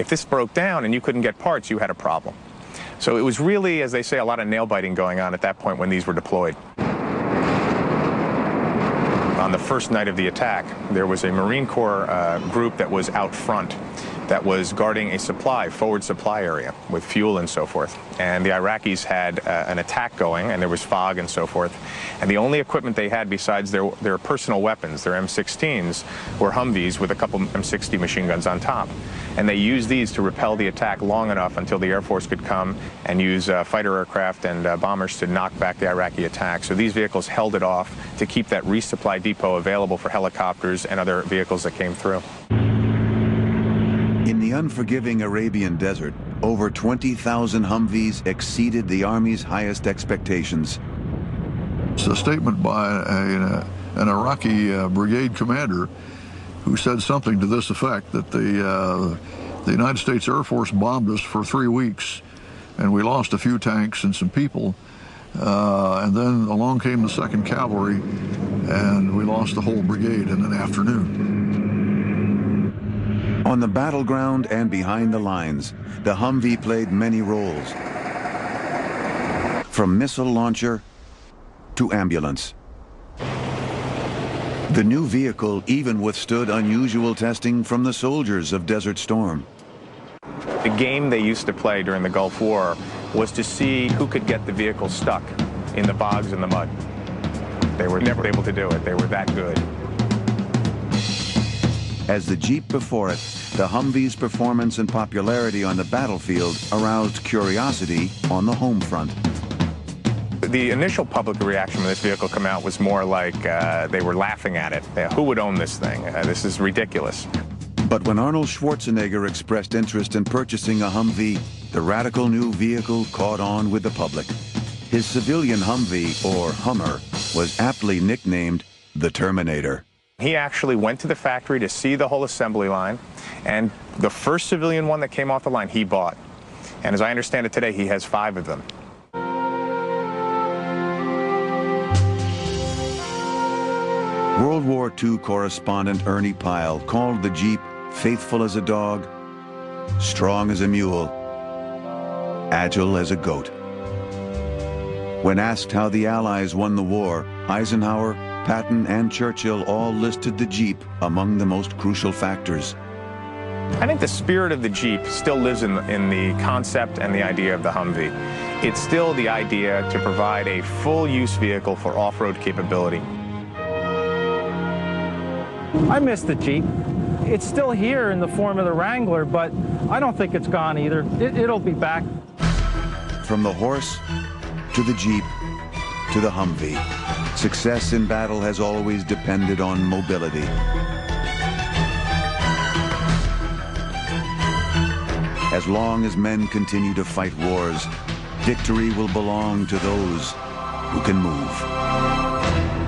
If this broke down and you couldn't get parts, you had a problem. So it was really, as they say, a lot of nail biting going on at that point when these were deployed. On the first night of the attack, there was a Marine Corps group that was out front that was guarding a forward supply area with fuel and so forth. And the Iraqis had an attack going, and there was fog and so forth. And the only equipment they had besides their personal weapons, their M16s, were Humvees with a couple M60 machine guns on top. And they used these to repel the attack long enough until the Air Force could come and use fighter aircraft and bombers to knock back the Iraqi attack. So these vehicles held it off to keep that resupply depot available for helicopters and other vehicles that came through. In the unforgiving Arabian desert, over 20,000 Humvees exceeded the Army's highest expectations. It's a statement by an Iraqi brigade commander who said something to this effect, that the United States Air Force bombed us for 3 weeks, and we lost a few tanks and some people, and then along came the 2nd Cavalry, and we lost the whole brigade in an afternoon. On the battleground and behind the lines, the Humvee played many roles, from missile launcher to ambulance. The new vehicle even withstood unusual testing from the soldiers of Desert Storm. The game they used to play during the Gulf War was to see who could get the vehicle stuck in the bogs and the mud. They were never able to do it. They were that good. As the Jeep before it, the Humvee's performance and popularity on the battlefield aroused curiosity on the home front. The initial public reaction when this vehicle came out was more like they were laughing at it. Who would own this thing? This is ridiculous. But when Arnold Schwarzenegger expressed interest in purchasing a Humvee, the radical new vehicle caught on with the public. His civilian Humvee, or Hummer, was aptly nicknamed the Terminator. He actually went to the factory to see the whole assembly line, and the first civilian one that came off the line he bought. And as I understand it today, he has 5 of them. World War II correspondent Ernie Pyle called the Jeep faithful as a dog, strong as a mule, agile as a goat. When asked how the Allies won the war, Eisenhower, Patton, and Churchill all listed the Jeep among the most crucial factors. I think the spirit of the Jeep still lives in the concept and the idea of the Humvee. It's still the idea to provide a full-use vehicle for off-road capability. I miss the Jeep. It's still here in the form of the Wrangler, but I don't think it's gone either. It'll be back. From the horse to the Jeep to the Humvee, success in battle has always depended on mobility. As long as men continue to fight wars, victory will belong to those who can move.